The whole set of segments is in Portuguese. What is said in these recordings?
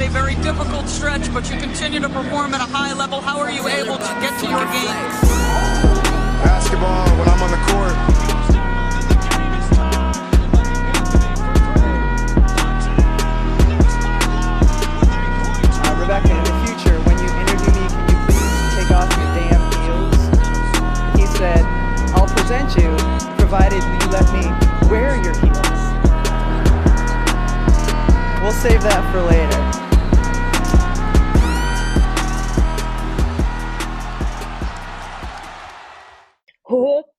a very difficult stretch, but you continue to perform at a high level. How are you able to get to your game? Basketball when I'm on the court. Rebecca, in the future, when you interview me, can you please take off your damn heels? He said, I'll present you, provided you let me wear your heels. We'll save that for later.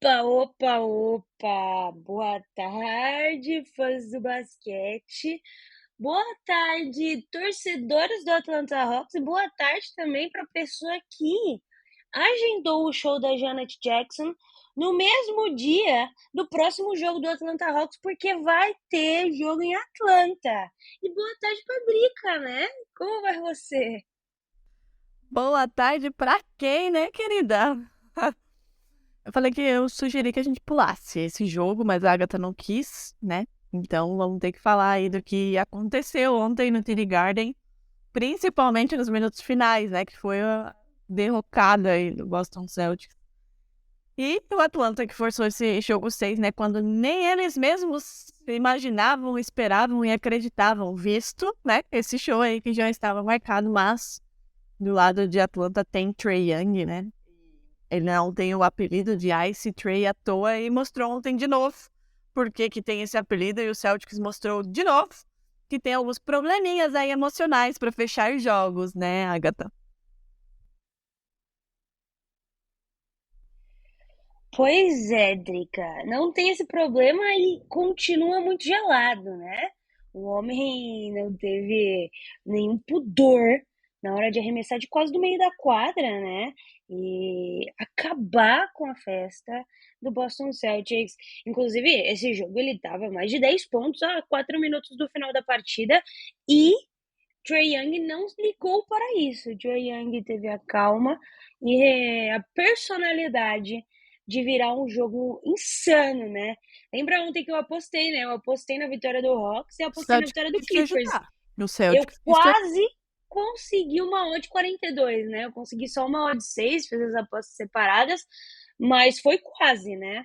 Opa! Boa tarde, fãs do basquete. Boa tarde, torcedores do Atlanta Hawks. E boa tarde também para a pessoa que agendou o show da Janet Jackson no mesmo dia do próximo jogo do Atlanta Hawks, porque vai ter jogo em Atlanta. E boa tarde pra Drica, né? Como vai você? Boa tarde pra quem, né, querida? Eu falei que eu sugeri que a gente pulasse esse jogo, mas a Agatha não quis, né? Então vamos ter que falar aí do que aconteceu ontem no TD Garden, principalmente nos minutos finais, né? Que foi a derrocada aí do Boston Celtics. E o Atlanta que forçou esse jogo 6, né? Quando nem eles mesmos imaginavam, esperavam e acreditavam, visto, né? Esse show aí que já estava marcado, mas do lado de Atlanta tem Trae Young, né? Ele não tem o apelido de Ice Trae à toa e mostrou ontem de novo por que tem esse apelido, e o Celtics mostrou de novo que tem alguns probleminhas aí emocionais para fechar jogos, né, Agatha? Pois é, Drica, não tem esse problema e continua muito gelado, né? O homem não teve nenhum pudor na hora de arremessar de quase do meio da quadra, né? E acabar com a festa do Boston Celtics. Inclusive, esse jogo ele dava mais de 10 pontos a 4 minutos do final da partida e Trae Young não ligou para isso. Trae Young teve a calma e a personalidade de virar um jogo insano, né? Lembra ontem que eu apostei, né? Eu apostei na vitória do Hawks e apostei na vitória do Clippers. No Eu Celtics. quase consegui uma odd 42, né? Eu consegui só uma odd 6, fiz as apostas separadas, mas foi quase, né?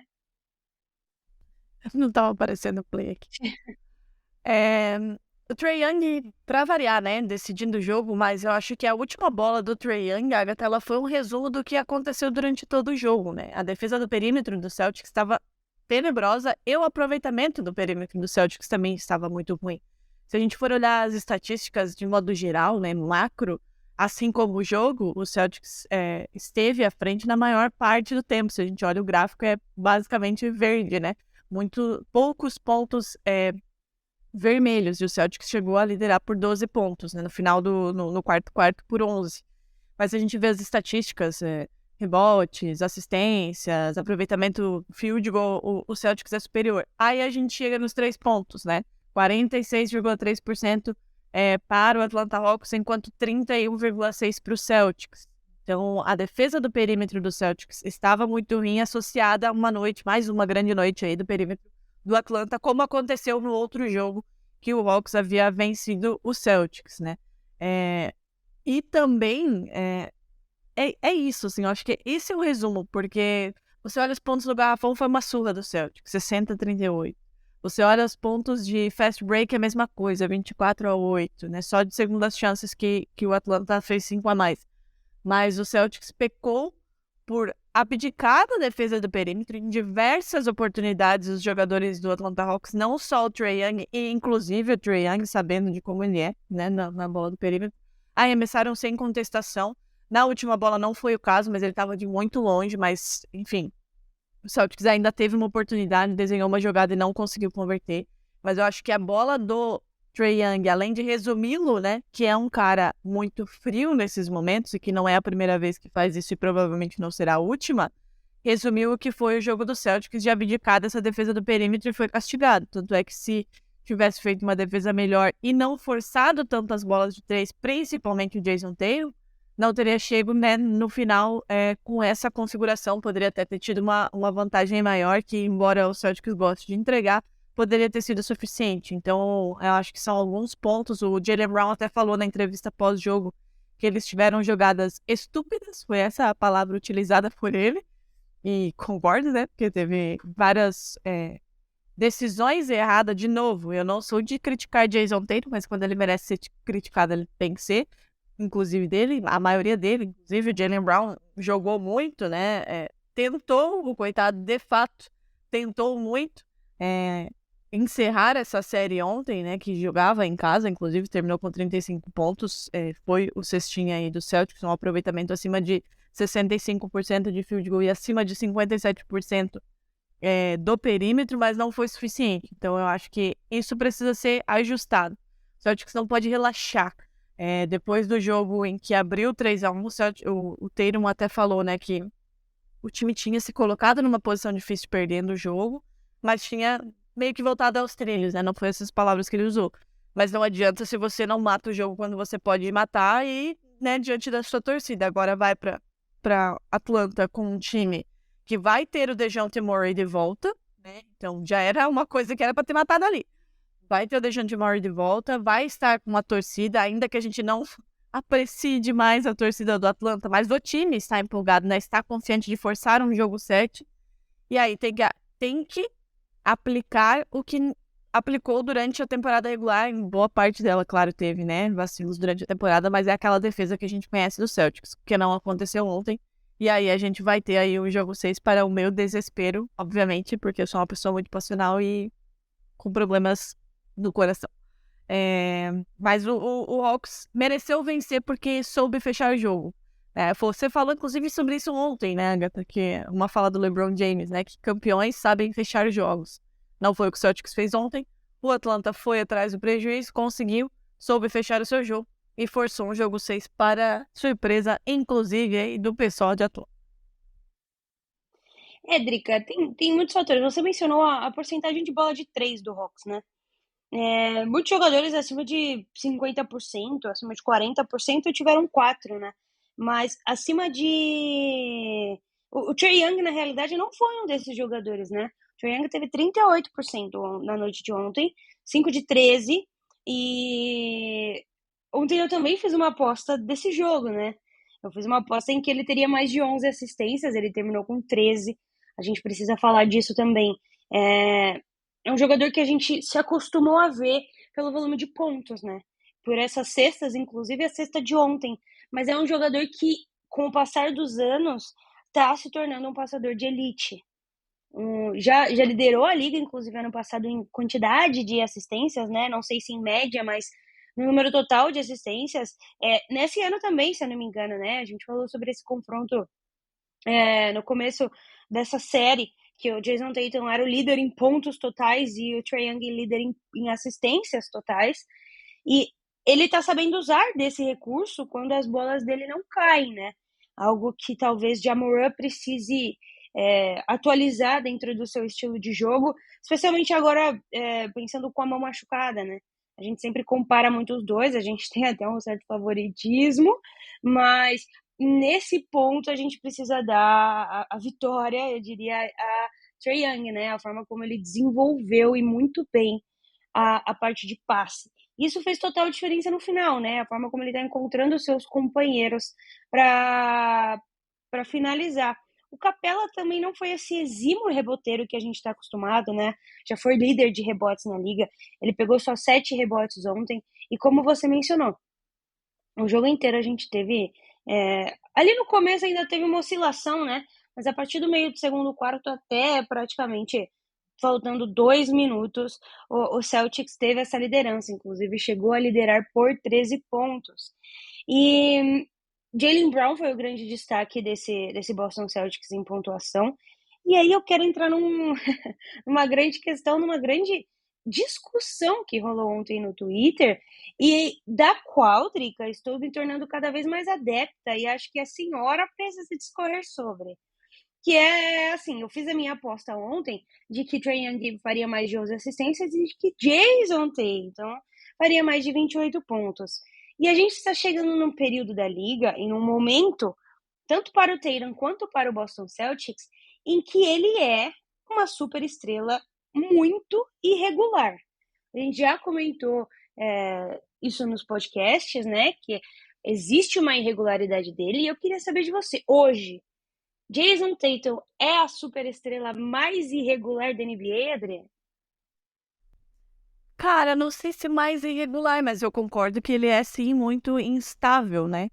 Não estava aparecendo o play aqui. O Trae Young, pra variar, né, decidindo o jogo, mas eu acho que a última bola do Trae Young, Agatha, ela foi um resumo do que aconteceu durante todo o jogo, né? A defesa do perímetro do Celtics estava tenebrosa e o aproveitamento do perímetro do Celtics também estava muito ruim. Se a gente for olhar as estatísticas de modo geral, né, macro, assim como o jogo, o Celtics esteve à frente na maior parte do tempo. Se a gente olha o gráfico, é basicamente verde, né? Poucos pontos vermelhos, e o Celtics chegou a liderar por 12 pontos, né, no final no quarto por 11. Mas a gente vê as estatísticas, rebotes, assistências, aproveitamento field goal, o Celtics é superior. Aí a gente chega nos 3 pontos, né, 46,3% para o Atlanta Hawks, enquanto 31,6% para o Celtics. Então, a defesa do perímetro do Celtics estava muito ruim, associada a mais uma grande noite aí do perímetro do Atlanta, como aconteceu no outro jogo que o Hawks havia vencido o Celtics, né? E também é isso, assim, eu acho que esse é o resumo, porque você olha os pontos do garrafão, foi uma surra do Celtics, 60-38. Você olha os pontos de fast break, é a mesma coisa, 24-8, né? Só de segundas chances que o Atlanta fez 5 a mais. Mas o Celtics pecou por abdicar da defesa do perímetro em diversas oportunidades. Os jogadores do Atlanta Hawks, não só o Trae Young, e inclusive o Trae Young, sabendo de como ele é, né, na bola do perímetro, arremessaram sem contestação. Na última bola não foi o caso, mas ele estava de muito longe, mas, enfim, o Celtics ainda teve uma oportunidade, desenhou uma jogada e não conseguiu converter. Mas eu acho que a bola do Trae Young, além de resumi-lo, né, que é um cara muito frio nesses momentos e que não é a primeira vez que faz isso e provavelmente não será a última, resumiu o que foi o jogo do Celtics de abdicar dessa defesa do perímetro e foi castigado. Tanto é que se tivesse feito uma defesa melhor e não forçado tantas bolas de 3, principalmente o Jason Tatum, não teria chego, né, no final com essa configuração. Poderia até ter tido uma vantagem maior, que embora o Celtics goste de entregar, poderia ter sido suficiente. Então, eu acho que são alguns pontos. O Jaylen Brown até falou na entrevista pós-jogo que eles tiveram jogadas estúpidas, foi essa a palavra utilizada por ele, e concordo, né, porque teve várias decisões erradas. De novo, eu não sou de criticar Jason Tatum, mas quando ele merece ser criticado, ele tem que ser, inclusive dele, a maioria dele, inclusive o Jaylen Brown jogou muito, né, tentou, o coitado, de fato, tentou muito encerrar essa série ontem, né, que jogava em casa, inclusive terminou com 35 pontos, foi o cestinho aí do Celtics, um aproveitamento acima de 65% de field goal e acima de 57% do perímetro, mas não foi suficiente. Então eu acho que isso precisa ser ajustado. O Celtics não pode relaxar. Depois do jogo em que abriu 3-1, o Tatum até falou, né, que o time tinha se colocado numa posição difícil perdendo o jogo, mas tinha meio que voltado aos trilhos, né? Não foi essas palavras que ele usou. Mas não adianta se você não mata o jogo quando você pode matar e, né, diante da sua torcida. Agora vai pra Atlanta com um time que vai ter o DeJounte Murray de volta, né? Então já era uma coisa que era pra ter matado ali. Vai ter o DeJounte Murray de volta, vai estar com uma torcida, ainda que a gente não aprecie demais a torcida do Atlanta, mas o time está empolgado, né? Está confiante de forçar um jogo 7. E aí tem que aplicar o que aplicou durante a temporada regular. Em boa parte dela, claro, teve, né, vacilos durante a temporada, mas é aquela defesa que a gente conhece do Celtics, que não aconteceu ontem. E aí a gente vai ter aí o jogo 6 para o meu desespero, obviamente, porque eu sou uma pessoa muito passional e com problemas no coração. Mas o Hawks mereceu vencer porque soube fechar o jogo. Você falou, inclusive, sobre isso ontem, né, Agatha? Que é uma fala do LeBron James, né? Que campeões sabem fechar jogos. Não foi o que o Celtics fez ontem. O Atlanta foi atrás do prejuízo, conseguiu, soube fechar o seu jogo e forçou um jogo 6 para surpresa, inclusive, aí, do pessoal de Atlanta. Drica, tem muitos fatores. Você mencionou a porcentagem de bola de 3 do Hawks, né? Muitos jogadores acima de 50%, acima de 40% tiveram 4, né? Mas acima de... O Trae Young, na realidade, não foi um desses jogadores, né? O Trae Young teve 38% na noite de ontem, 5 de 13. E ontem eu também fiz uma aposta desse jogo, né? Eu fiz uma aposta em que ele teria mais de 11 assistências, ele terminou com 13. A gente precisa falar disso também. É um jogador que a gente se acostumou a ver pelo volume de pontos, né? Por essas cestas, inclusive a cesta de ontem. Mas é um jogador que, com o passar dos anos, tá se tornando um passador de elite. Já liderou a liga, inclusive, ano passado, em quantidade de assistências, né? Não sei se em média, mas no número total de assistências. Nesse ano também, se eu não me engano, né? A gente falou sobre esse confronto no começo dessa série, que o Jason Tatum era o líder em pontos totais e o Trae Young líder em assistências totais. E ele tá sabendo usar desse recurso quando as bolas dele não caem, né? Algo que talvez Ja Morant precise atualizar dentro do seu estilo de jogo, especialmente agora pensando com a mão machucada, né? A gente sempre compara muito os dois, a gente tem até um certo favoritismo, mas nesse ponto a gente precisa dar a vitória, eu diria, a Trae Young, né? A forma como ele desenvolveu e muito bem a parte de passe. Isso fez total diferença no final, né? A forma como ele está encontrando os seus companheiros para finalizar. O Capela também não foi esse exímio reboteiro que a gente está acostumado, né? Já foi líder de rebotes na liga. Ele pegou só 7 rebotes ontem. E como você mencionou, o jogo inteiro a gente teve... ali no começo ainda teve uma oscilação, né? Mas a partir do meio do segundo quarto até praticamente faltando 2 minutos, o Celtics teve essa liderança. Inclusive chegou a liderar por 13 pontos. E Jaylen Brown foi o grande destaque desse Boston Celtics em pontuação. E aí eu quero entrar numa grande questão, numa grande discussão que rolou ontem no Twitter e da qual, Drica, estou me tornando cada vez mais adepta e acho que a senhora precisa discorrer sobre. Que é assim, eu fiz a minha aposta ontem de que Trae Young faria mais de 11 assistências e de que Jason Tatum faria mais de 28 pontos. E a gente está chegando num período da liga, em um momento, tanto para o Tatum quanto para o Boston Celtics, em que ele é uma super estrela muito irregular. A gente já comentou isso nos podcasts, né? Que existe uma irregularidade dele, e eu queria saber de você. Hoje, Jason Tatum é a superestrela mais irregular da NBA, Adriana? Cara, não sei se mais irregular, mas eu concordo que ele é, sim, muito instável, né?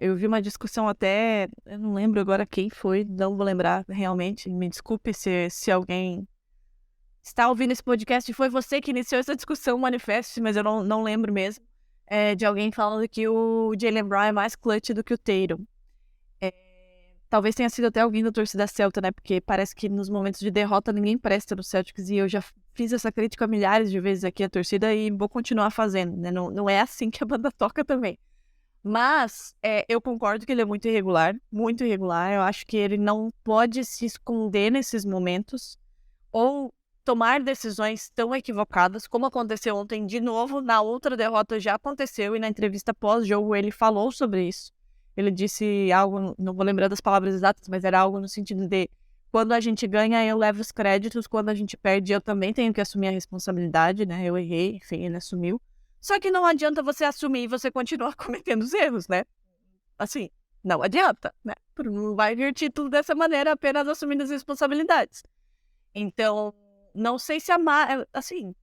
Eu vi uma discussão até, eu não lembro agora quem foi, não vou lembrar realmente, me desculpe se alguém está ouvindo esse podcast e foi você que iniciou essa discussão, manifeste, mas eu não lembro mesmo, de alguém falando que o Jaylen Brown é mais clutch do que o Tatum. Talvez tenha sido até alguém da torcida Celta, né? Porque parece que nos momentos de derrota ninguém presta no Celtics, e eu já fiz essa crítica milhares de vezes aqui à torcida e vou continuar fazendo, né? Não é assim que a banda toca também. Mas eu concordo que ele é muito irregular, muito irregular. Eu acho que ele não pode se esconder nesses momentos ou tomar decisões tão equivocadas, como aconteceu ontem de novo. Na outra derrota já aconteceu, e na entrevista pós-jogo ele falou sobre isso. Ele disse algo, não vou lembrar das palavras exatas, mas era algo no sentido de: quando a gente ganha, eu levo os créditos, quando a gente perde, eu também tenho que assumir a responsabilidade, né? Eu errei, enfim, ele assumiu. Só que não adianta você assumir e você continuar cometendo os erros, né? Assim, não adianta, né? Não vai vir título dessa maneira, apenas assumindo as responsabilidades. Então, não sei se assim,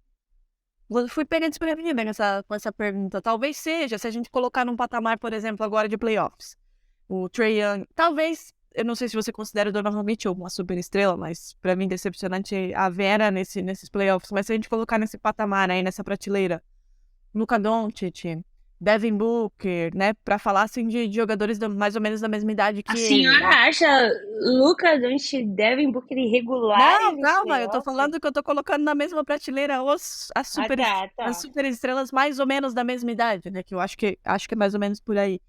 eu fui pega desprevenida com essa pergunta. Talvez seja, se a gente colocar num patamar, por exemplo, agora de playoffs. O Trae Young, talvez, eu não sei se você considera o Donovan Mitchell uma super estrela, mas pra mim decepcionante a Vera nesses playoffs. Mas se a gente colocar nesse patamar aí, nessa prateleira, Luka Doncic, Devin Booker, né? Pra falar assim de jogadores mais ou menos da mesma idade que A ele. senhora acha Luka Doncic, Devin Booker irregulares Não, nos calma, eu tô playoffs? falando que eu tô colocando na mesma prateleira as Tá. super estrelas mais ou menos da mesma idade, né? Que eu acho que é mais ou menos por aí.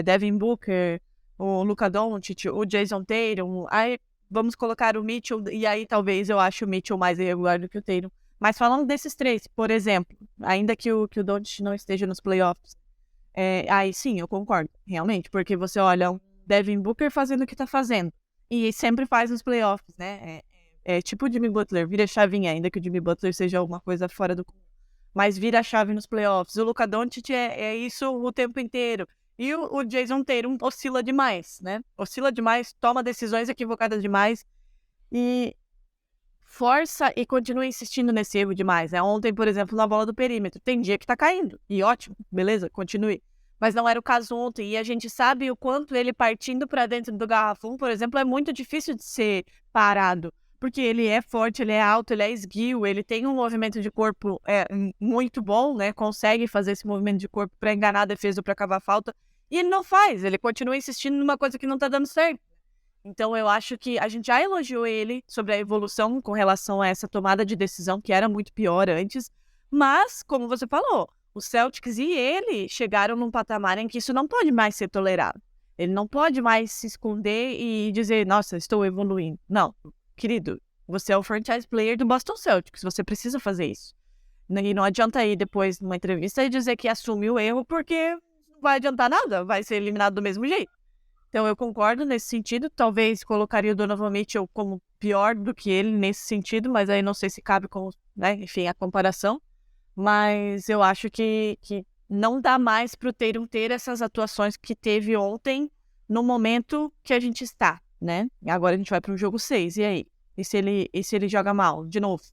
Devin Booker, o Luka Doncic, o Jason Tatum. Aí vamos colocar o Mitchell, e aí talvez eu ache o Mitchell mais irregular do que o Tatum. Mas falando desses três, por exemplo, ainda que o Doncic não esteja nos playoffs, aí sim, eu concordo, realmente, porque você olha o Devin Booker fazendo o que tá fazendo, e sempre faz nos playoffs, né? É tipo o Jimmy Butler, vira a chavinha, ainda que o Jimmy Butler seja alguma coisa fora do comum, mas vira a chave nos playoffs. O Luka Doncic é isso o tempo inteiro. E o Jason Tatum oscila demais, né? Oscila demais, toma decisões equivocadas demais e força e continua insistindo nesse erro demais, né? Ontem, por exemplo, na bola do perímetro, tem dia que tá caindo, e ótimo, beleza, continue. Mas não era o caso ontem, e a gente sabe o quanto ele partindo pra dentro do garrafão, por exemplo, é muito difícil de ser parado, porque ele é forte, ele é alto, ele é esguio, ele tem um movimento de corpo muito bom, né? Consegue fazer esse movimento de corpo pra enganar a defesa ou pra cavar falta, e ele não faz, ele continua insistindo numa coisa que não tá dando certo. Então, eu acho que a gente já elogiou ele sobre a evolução com relação a essa tomada de decisão, que era muito pior antes. Mas, como você falou, os Celtics e ele chegaram num patamar em que isso não pode mais ser tolerado. Ele não pode mais se esconder e dizer: nossa, estou evoluindo. Não, querido, você é o franchise player do Boston Celtics, você precisa fazer isso. E não adianta ir depois numa entrevista e dizer que assumiu o erro, porque não vai adiantar nada, vai ser eliminado do mesmo jeito. Então, eu concordo nesse sentido. Talvez colocaria o Donovan Mitchell como pior do que ele nesse sentido, mas aí não sei se cabe com, né, enfim, a comparação. Mas eu acho que não dá mais pro Tatum ter essas atuações que teve ontem no momento que a gente está, né? E agora a gente vai pro jogo 6, e aí? E se ele joga mal, de novo?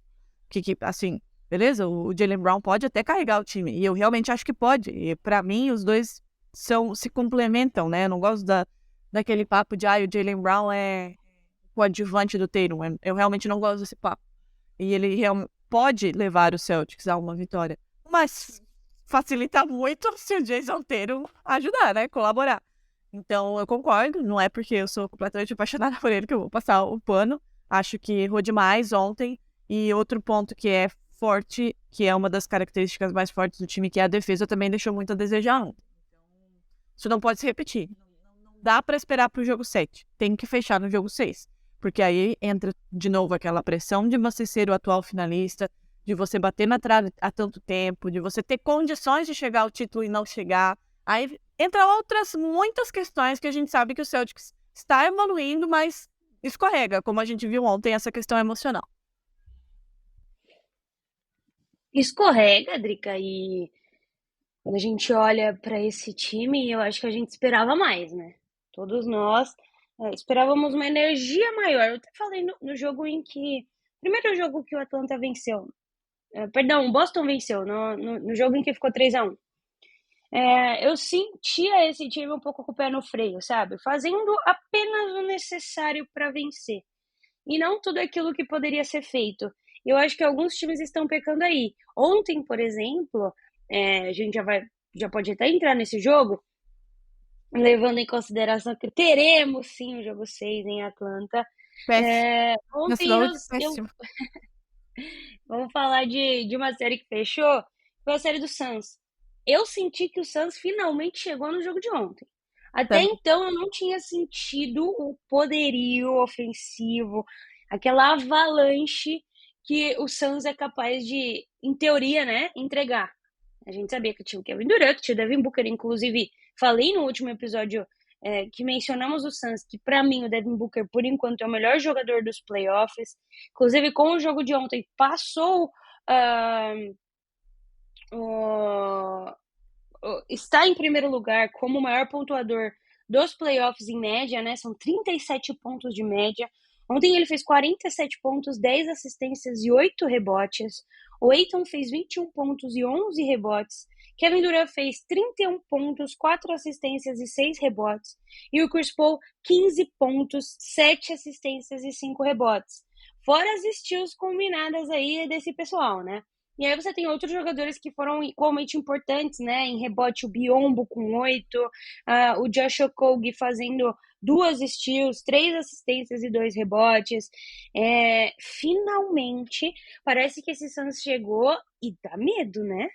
Assim, beleza? O Jaylen Brown pode até carregar o time, e eu realmente acho que pode. E pra mim, os dois se complementam, né? Eu não gosto daquele papo de o Jaylen Brown é o adjuvante do Tatum. Eu realmente não gosto desse papo. E ele pode levar o Celtics a uma vitória. Mas facilita muito se o Jason Tatum ajudar, né? Colaborar. Então, eu concordo. Não é porque eu sou completamente apaixonada por ele que eu vou passar o pano. Acho que errou demais ontem. E outro ponto que é forte, que é uma das características mais fortes do time, que é a defesa, também deixou muito a desejar ontem. Então, isso não pode se repetir. Dá pra esperar pro jogo 7. Tem que fechar no jogo 6. Porque aí entra de novo aquela pressão de você ser o atual finalista, de você bater na trave há tanto tempo, de você ter condições de chegar ao título e não chegar. Aí entra outras muitas questões que a gente sabe que o Celtics está evoluindo, mas escorrega, como a gente viu ontem, essa questão emocional. Escorrega, Drica, e quando a gente olha para esse time, eu acho que a gente esperava mais, né? Todos nós esperávamos uma energia maior. Eu até falei no jogo em que. Primeiro jogo que o Atlanta venceu. Perdão, o Boston venceu, no jogo em que ficou 3-1. Eu sentia esse time um pouco com o pé no freio, sabe? Fazendo apenas o necessário para vencer. E não tudo aquilo que poderia ser feito. Eu acho que alguns times estão pecando aí. Ontem, por exemplo, a gente já pode até entrar nesse jogo, levando em consideração que teremos sim o jogo 6 em Atlanta. Péssimo. Ontem Péssimo. vamos falar de uma série que fechou, foi a série do Suns. Eu senti que o Suns finalmente chegou no jogo de ontem. Até Também. então eu não tinha sentido o poderio ofensivo, aquela avalanche que o Suns é capaz de, em teoria, né, entregar. A gente sabia que tinha o Kevin Durant, que tinha o Devin Booker, inclusive falei no último episódio que mencionamos o Suns, que para mim o Devin Booker, por enquanto, é o melhor jogador dos playoffs. Inclusive, com o jogo de ontem, passou está em primeiro lugar como o maior pontuador dos playoffs em média, né? São 37 pontos de média. Ontem ele fez 47 pontos, 10 assistências e 8 rebotes. O Ayton fez 21 pontos e 11 rebotes. Kevin Durant fez 31 pontos, 4 assistências e 6 rebotes. E o Chris Paul, 15 pontos, 7 assistências e 5 rebotes. Fora as steals combinadas aí desse pessoal, né? E aí você tem outros jogadores que foram igualmente importantes, né? Em rebote, o Biombo com 8, o Josh Okogie fazendo 2 steals, 3 assistências e 2 rebotes. Finalmente, parece que esse Suns chegou e dá medo, né?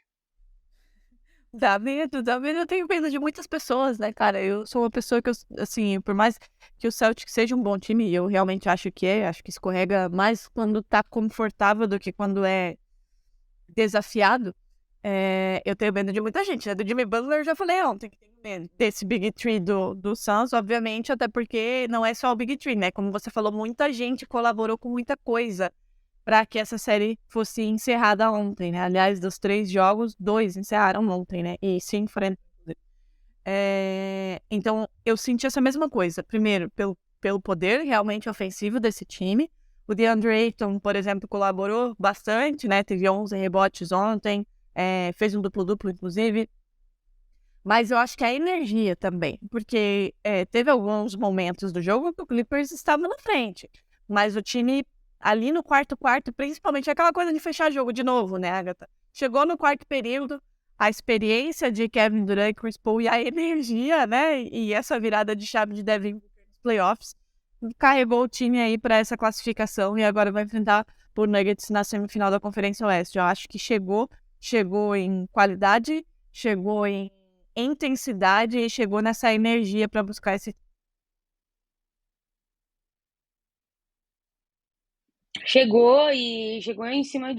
Dá medo. Eu tenho medo de muitas pessoas, né, cara? Eu sou uma pessoa que, assim, por mais que o Celtic seja um bom time, e eu realmente acho que escorrega mais quando tá confortável do que quando é desafiado. Eu tenho medo de muita gente, né? Do Jimmy Butler eu já falei ontem que tenho medo desse Big Three do Suns, obviamente, até porque não é só o Big Three, né? Como você falou, muita gente colaborou com muita coisa para que essa série fosse encerrada ontem, né? Aliás, dos 3 jogos, 2 encerraram ontem, né? E se enfrentam. Então, eu senti essa mesma coisa. Primeiro, pelo poder realmente ofensivo desse time. O DeAndre Ayton, por exemplo, colaborou bastante, né? Teve 11 rebotes ontem, fez um duplo-duplo, inclusive. Mas eu acho que a energia também, porque teve alguns momentos do jogo que o Clippers estava na frente. Mas o time, ali no quarto, principalmente aquela coisa de fechar jogo de novo, né, Agatha? Chegou no quarto período, a experiência de Kevin Durant e Chris Paul e a energia, né? E essa virada de chave de Devin Booker nos playoffs carregou o time aí para essa classificação e agora vai enfrentar o Nuggets na semifinal da Conferência Oeste. Eu acho que chegou em qualidade, chegou em intensidade e chegou nessa energia para buscar esse. Chegou em cima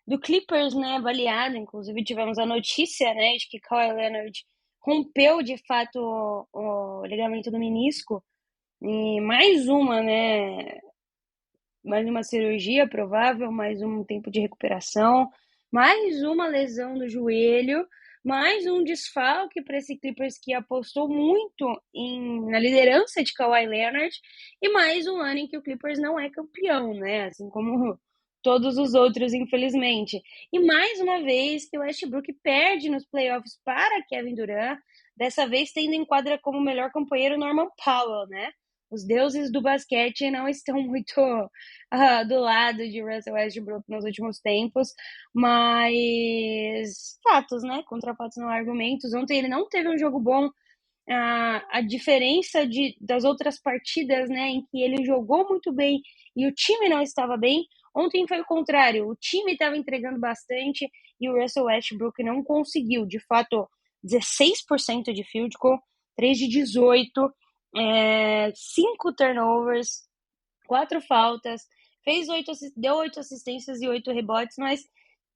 do Clippers, né? Baleado. Inclusive tivemos a notícia, né, de que Kawhi Leonard rompeu de fato o ligamento do menisco. E mais uma, né? Mais uma cirurgia provável, mais um tempo de recuperação, mais uma lesão no joelho, mais um desfalque para esse Clippers que apostou muito na liderança de Kawhi Leonard e mais um ano em que o Clippers não é campeão, né? Assim como todos os outros, infelizmente. E mais uma vez que o Westbrook perde nos playoffs para Kevin Durant, dessa vez tendo em quadra como melhor companheiro Norman Powell, né? Os deuses do basquete não estão muito do lado de Russell Westbrook nos últimos tempos, mas fatos, né? Contra fatos não há argumentos. Ontem ele não teve um jogo bom. A diferença das outras partidas, né, em que ele jogou muito bem e o time não estava bem, ontem foi o contrário. O time estava entregando bastante e o Russell Westbrook não conseguiu. De fato, 16% de field goal, 3 de 18, 5 turnovers, 4 faltas, deu 8 assistências e 8 rebotes, mas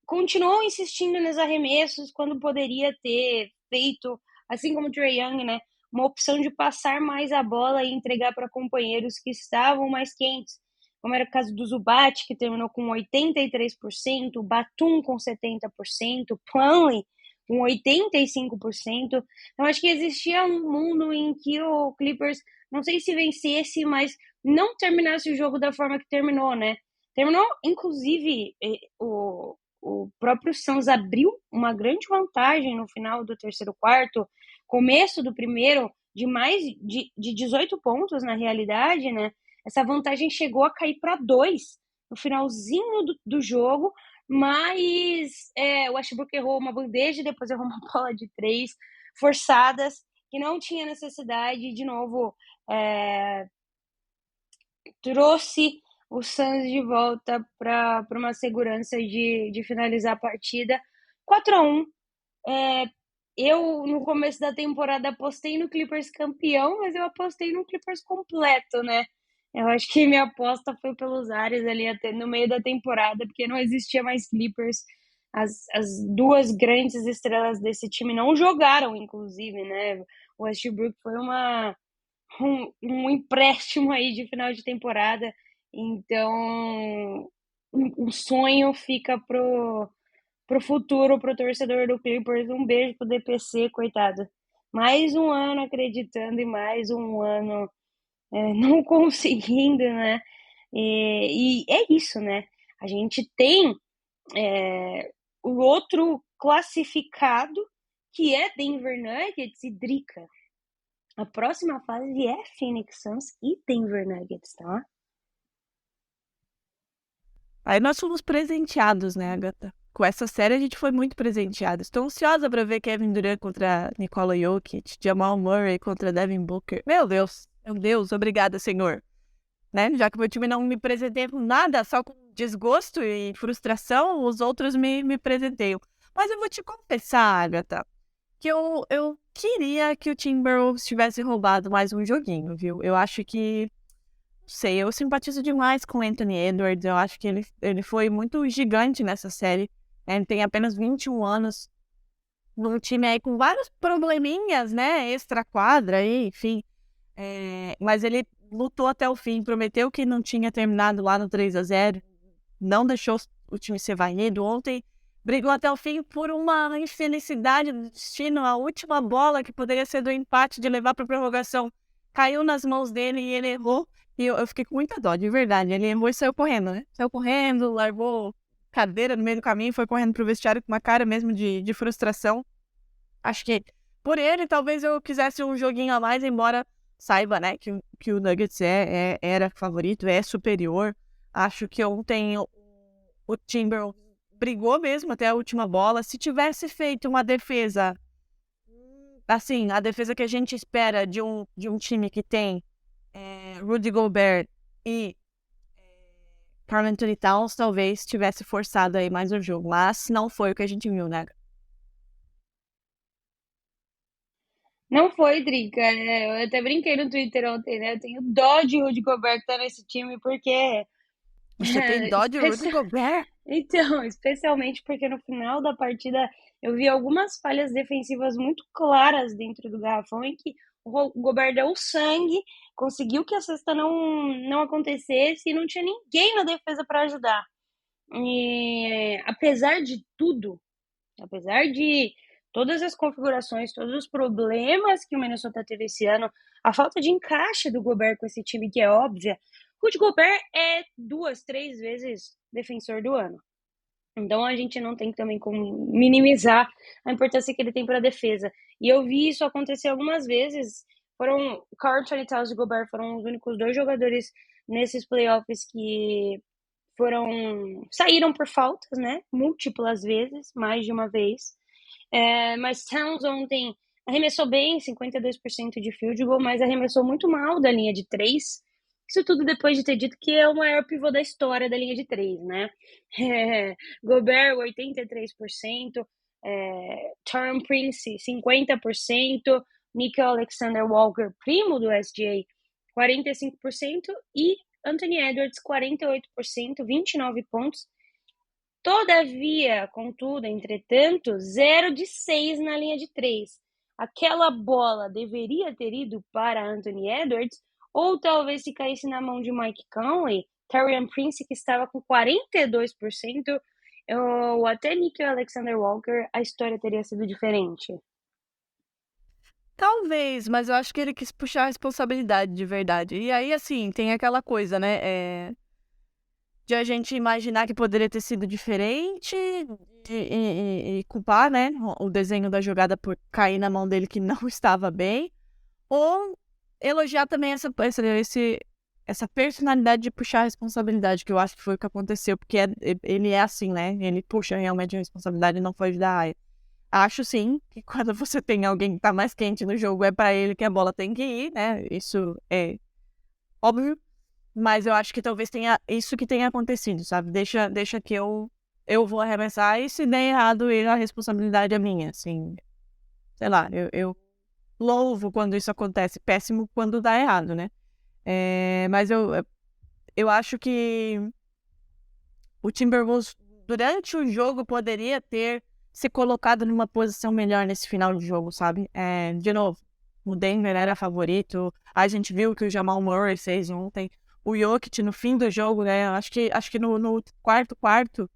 continuou insistindo nos arremessos quando poderia ter feito, assim como o Trae Young, né, uma opção de passar mais a bola e entregar para companheiros que estavam mais quentes. como era o caso do Zubat, que terminou com 83%, Batum com 70%, Plumlee com 85%. Então, acho que existia um mundo em que o Clippers, não sei se vencesse, mas não terminasse o jogo da forma que terminou, né? Terminou, inclusive, o próprio Suns abriu uma grande vantagem no final do terceiro quarto, começo do primeiro, de mais de 18 pontos na realidade, né? Essa vantagem chegou a cair para 2 no finalzinho do jogo, mas o Westbrook errou uma bandeja, depois errou uma bola de 3 forçadas, que não tinha necessidade, de novo, trouxe o Suns de volta para uma segurança de finalizar a partida. 4-1. Eu, no começo da temporada, apostei no Clippers campeão, mas eu apostei no Clippers completo, né? Eu acho que minha aposta foi pelos ares ali até no meio da temporada, porque não existia mais Clippers. As duas grandes estrelas desse time não jogaram, inclusive, né? O Westbrook foi um empréstimo aí de final de temporada. Então, o sonho fica pro futuro, pro torcedor do Clippers. Um beijo pro DPC, coitado. Mais um ano acreditando e mais um ano não conseguindo, né? E é isso, né? A gente tem o outro classificado, que é Denver Nuggets e Drica. A próxima fase é Phoenix Suns e Denver Nuggets, tá? Aí nós fomos presenteados, né, Agatha? Com essa série a gente foi muito presenteado. Estou ansiosa para ver Kevin Durant contra Nikola Jokic, Jamal Murray contra Devin Booker. Meu Deus, obrigada, Senhor. Né? Já que meu time não me presenteia com nada, só com desgosto e frustração, os outros me presenteiam. Mas eu vou te confessar, Agatha, que eu queria que o Timberwolves tivesse roubado mais um joguinho, viu? Eu acho que, não sei, eu simpatizo demais com o Anthony Edwards. Eu acho que ele foi muito gigante nessa série. Ele tem apenas 21 anos, num time aí com vários probleminhas, né? Extra-quadra, enfim. Mas ele lutou até o fim, prometeu que não tinha terminado lá no 3-0, não deixou o time ser varrido. Ontem brigou até o fim por uma infelicidade do destino. A última bola, que poderia ser do empate, de levar para prorrogação, caiu nas mãos dele e ele errou. E eu fiquei com muita dó, de verdade. Ele errou e saiu correndo, né? Saiu correndo, largou cadeira no meio do caminho, foi correndo pro vestiário com uma cara mesmo de frustração. Acho que por ele, talvez eu quisesse um joguinho a mais, embora saiba, né, que o Nuggets era favorito, é superior. Acho que ontem o Timberwolves brigou mesmo até a última bola. Se tivesse feito uma defesa, assim, a defesa que a gente espera de um time que tem Rudy Gobert e Karl-Anthony Towns, talvez tivesse forçado aí mais o jogo. Mas não foi o que a gente viu, né? Não foi, Drica. Eu até brinquei no Twitter ontem, né? Eu tenho dó de Rudy Gobert estar nesse time, porque... Você tem dó de Rudy Gobert? Então, especialmente porque no final da partida eu vi algumas falhas defensivas muito claras dentro do garrafão, em que o Gobert deu sangue, conseguiu que a cesta não acontecesse e não tinha ninguém na defesa para ajudar. E apesar de tudo, apesar de todas as configurações, todos os problemas que o Minnesota teve esse ano, a falta de encaixe do Gobert com esse time, que é óbvia, Rudy Gobert é 2, 3 vezes defensor do ano. Então a gente não tem também como minimizar a importância que ele tem para a defesa. E eu vi isso acontecer algumas vezes. Karl-Anthony Towns e Gobert foram os únicos 2 jogadores nesses playoffs que saíram por faltas, né? Múltiplas vezes, mais de uma vez. Mas Towns ontem arremessou bem, 52% de field goal, mas arremessou muito mal da linha de 3. Isso tudo depois de ter dito que é o maior pivô da história da linha de 3, né? Gobert, 83%, Taurean Prince, 50%, Nickel Alexander-Walker, primo do SGA, 45%, e Anthony Edwards, 48%, 29 pontos. Todavia, contudo, entretanto, 0 de 6 na linha de 3. Aquela bola deveria ter ido para Anthony Edwards, ou talvez se caísse na mão de Mike Conley, Taurean Prince, que estava com 42%, ou até Nickel Alexander Walker, a história teria sido diferente. Talvez, mas eu acho que ele quis puxar a responsabilidade de verdade. E aí, assim, tem aquela coisa, né? De a gente imaginar que poderia ter sido diferente e culpar, né? O desenho da jogada por cair na mão dele que não estava bem. Ou elogiar também essa personalidade de puxar a responsabilidade, que eu acho que foi o que aconteceu, porque ele é assim, né? Ele puxa realmente a responsabilidade e não foge da raia. Acho sim que quando você tem alguém que tá mais quente no jogo, é pra ele que a bola tem que ir, né? Isso é óbvio, mas eu acho que talvez tenha isso que tenha acontecido, sabe? Deixa que eu vou arremessar e se der errado, a responsabilidade é minha, assim. Sei lá, eu louvo quando isso acontece, péssimo quando dá errado, né? Mas eu acho que o Timberwolves, durante o jogo, poderia ter se colocado numa posição melhor nesse final de jogo, sabe? De novo, o Denver era favorito, a gente viu que o Jamal Murray fez ontem, o Jokic no fim do jogo, né? Acho que no quarto,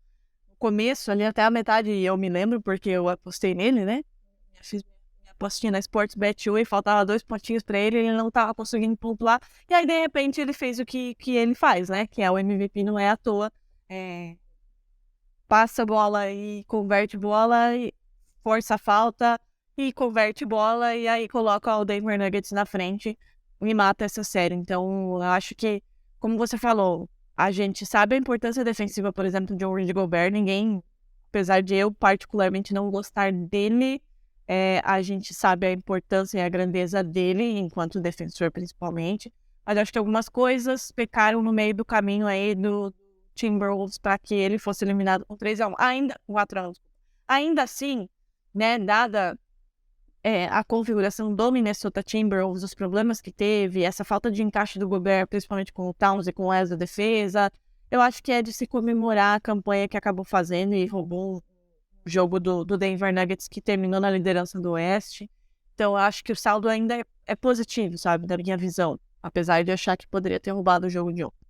no começo, ali até a metade, eu me lembro, porque eu apostei nele, né? Eu fiz minha apostinha na Sportsbet e faltava 2 pontinhos pra ele, ele não tava conseguindo pontuar, e aí, de repente, ele fez o que ele faz, né? Que é o MVP, não é à toa. Passa a bola e converte bola, e força a falta e converte bola, e aí coloca o Denver Nuggets na frente e mata essa série. Então, eu acho que, como você falou, a gente sabe a importância defensiva, por exemplo, de um Rudy Gobert. Ninguém, apesar de eu particularmente não gostar dele, a gente sabe a importância e a grandeza dele, enquanto defensor principalmente. Mas acho que algumas coisas pecaram no meio do caminho aí do Timberwolves para que ele fosse eliminado com 3-1, ainda com 4-1. Ainda assim, né, dada a configuração do Minnesota Timberwolves, os problemas que teve, essa falta de encaixe do Gobert, principalmente com o Towns e com o Ezra defesa, eu acho que é de se comemorar a campanha que acabou fazendo e roubou o jogo do Denver Nuggets, que terminou na liderança do Oeste. Então, eu acho que o saldo ainda é positivo, sabe, da minha visão, apesar de achar que poderia ter roubado o jogo de ontem.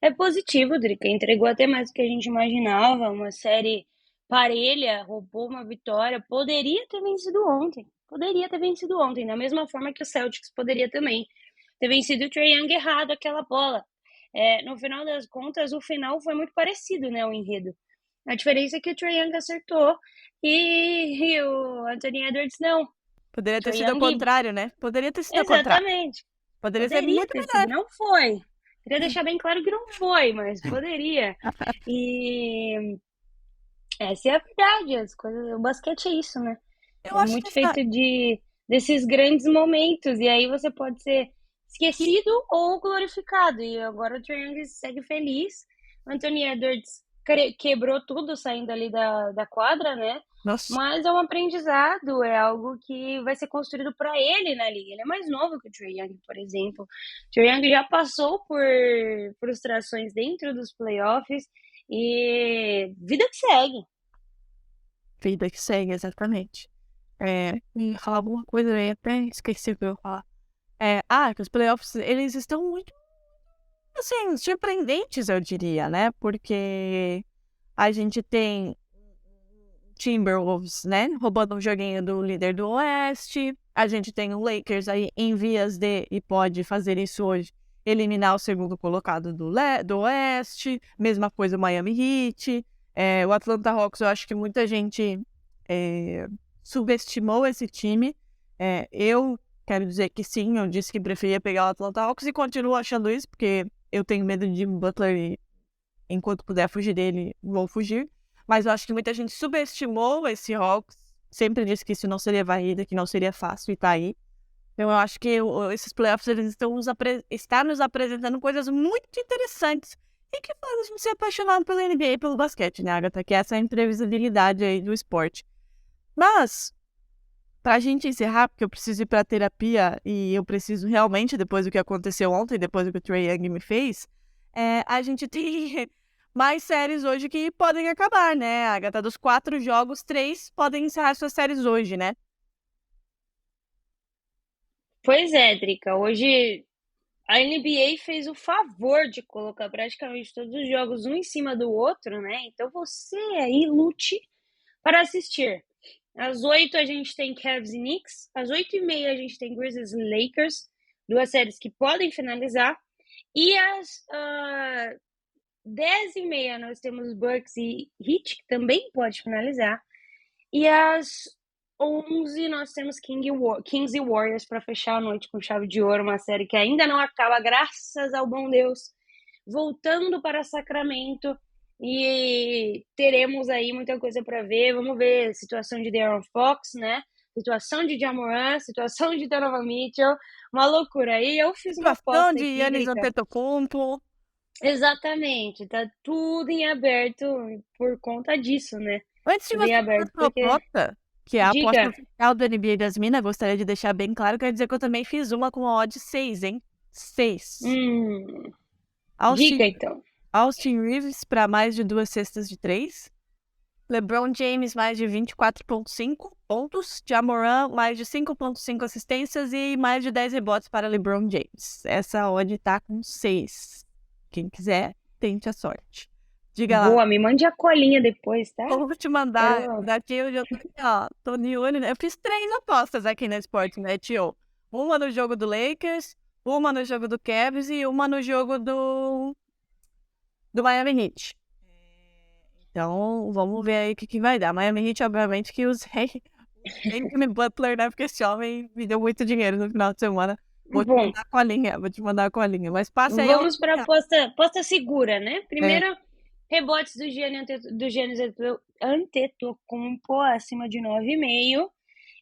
É positivo, Drica. Entregou até mais do que a gente imaginava. Uma série parelha, roubou uma vitória. Poderia ter vencido ontem. Poderia ter vencido ontem. Da mesma forma que o Celtics poderia também ter vencido o Trae Young errado aquela bola. No final das contas, o final foi muito parecido, né? O enredo. A diferença é que o Trae Young acertou e o Anthony Edwards não. Poderia ter Trae sido ao Young... contrário, né? Poderia ter sido ao contrário. Exatamente. Poderia ser Poderia muito ter melhor. sido, não foi. Queria deixar bem claro que não foi, mas poderia. E essa é a verdade, as coisas, o basquete é isso, né? Eu É acho que muito feito desses grandes momentos, e aí você pode ser esquecido ou glorificado. E agora o Trae Young segue feliz. Anthony Edwards quebrou tudo saindo ali da quadra, né? Nossa, Mas é um aprendizado, é algo que vai ser construído para ele na liga. Ele é mais novo que o Trae Young, por exemplo. O Trae Young já passou por frustrações dentro dos playoffs e vida que segue. vida que segue, exatamente. E falar alguma coisa, eu ia até esqueci o que eu ia falar. Que os playoffs, eles estão muito, assim, surpreendentes, eu diria, né? Porque a gente tem Timberwolves, né, roubando um joguinho do líder do Oeste. A gente tem o Lakers aí em vias de, e pode fazer isso hoje, eliminar o segundo colocado do Oeste. Mesma coisa o Miami Heat. O Atlanta Hawks, eu acho que muita gente subestimou esse time. Eu quero dizer que sim, eu disse que preferia pegar o Atlanta Hawks e continuo achando isso, porque eu tenho medo de Jimmy Butler e enquanto puder fugir dele, vou fugir. Mas eu acho que muita gente subestimou esse Hawks. Sempre disse que isso não seria varrida, que não seria fácil e tá aí. Então eu acho que esses playoffs eles estão nos apresentando coisas muito interessantes e que fazem a gente ser apaixonado pela NBA e pelo basquete, né, Agatha? Que essa é a imprevisibilidade aí do esporte. Mas, pra gente encerrar, porque eu preciso ir pra terapia e eu preciso realmente, depois do que aconteceu ontem, depois do que o Trae Young me fez, a gente tem mais séries hoje que podem acabar, né, Agatha? Dos 4 jogos, 3 podem encerrar suas séries hoje, né? Pois é, Drica, hoje a NBA fez o favor de colocar praticamente todos os jogos um em cima do outro, né? Então você aí lute para assistir. Às 8 a gente tem Cavs e Knicks, às 8h30 a gente tem Grizzlies e Lakers, duas séries que podem finalizar, e às 10h30 nós temos Bucks e Heat, que também pode finalizar, e às 11 nós temos Kings e Warriors para fechar a noite com chave de ouro, uma série que ainda não acaba, graças ao bom Deus, voltando para Sacramento, e teremos aí muita coisa para ver. Vamos ver a situação de De'Aaron Fox, né? Situação de Ja Morant, situação de Donovan Mitchell, uma loucura. Aí eu fiz uma Situação aposta de aqui, Giannis Drica. Antetokounmpo. Exatamente, tá tudo em aberto por conta disso, né? Antes de Tudo em você fazer a aberto sua porque... aposta, que é a aposta Diga. oficial do NBA das Minas, gostaria de deixar bem claro, quero dizer que eu também fiz uma com a odd 6, hein? 6. Diga então. Austin Reeves para mais de 2 cestas de 3. LeBron James mais de 24,5 pontos. Ja Morant mais de 5,5 assistências e mais de 10 rebotes para LeBron James. Essa odd tá com 6. Quem quiser, tente a sorte. Diga lá. Boa, me mande a colinha depois, tá? Vou te mandar. Quero- Daqui eu já tô de olho, né? Eu fiz 3 apostas aqui na Sportsnet, ó. Uma no jogo do Lakers, uma no jogo do Cavs e uma no jogo do Miami Heat. Então, vamos ver aí o que vai dar. Miami Heat, obviamente, que usei Jimmy Butler, né? Porque esse homem me deu muito dinheiro no final de semana. Vou te Bom, mandar com a linha. Mas passa aí. vamos para a aposta segura, né? Primeiro, rebotes do Giannis Antetokounmpo acima de 9,5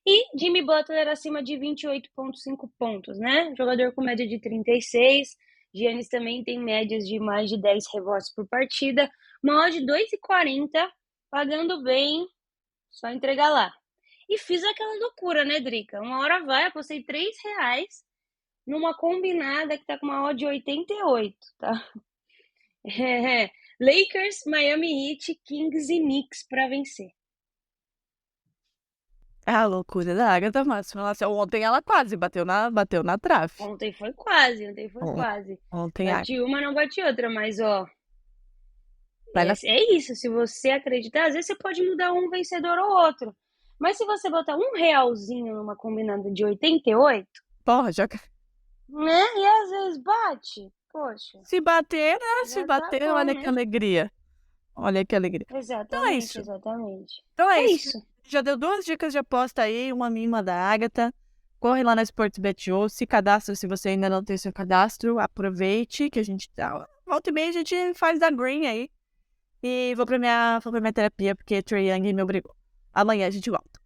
e Jimmy Butler acima de 28,5 pontos, né? Jogador com média de 36. Giannis também tem médias de mais de 10 rebotes por partida. Uma odd de 2,40, pagando bem, só entregar lá. E fiz aquela loucura, né, Drica? Uma hora vai, apostei R$3 numa combinada que tá com uma odd de 88, tá? Lakers, Miami Heat, Kings e Knicks pra vencer. A loucura da Agatha Máxima. Ontem ela quase bateu na trave. Ontem foi quase. Ontem Bati uma, não bati outra, mas ó. Vai na- É isso, se você acreditar, às vezes você pode mudar um vencedor ou outro. Mas se você botar R$1 numa combinada de 88, Porra, já... né? E às vezes bate. Poxa. Se bater, né? Se Já tá bater, bom, olha né? que alegria. Olha que alegria. Exatamente, isso. exatamente. Então é É isso. isso. Já deu 2 dicas de aposta aí, uma minha e uma da Agatha. Corre lá na Sportsbet ou se cadastra se você ainda não tem seu cadastro. Aproveite que a gente tá... Volta e meia a gente faz da Green aí. E vou pra minha terapia porque Trae Young me obrigou. Amanhã a gente volta.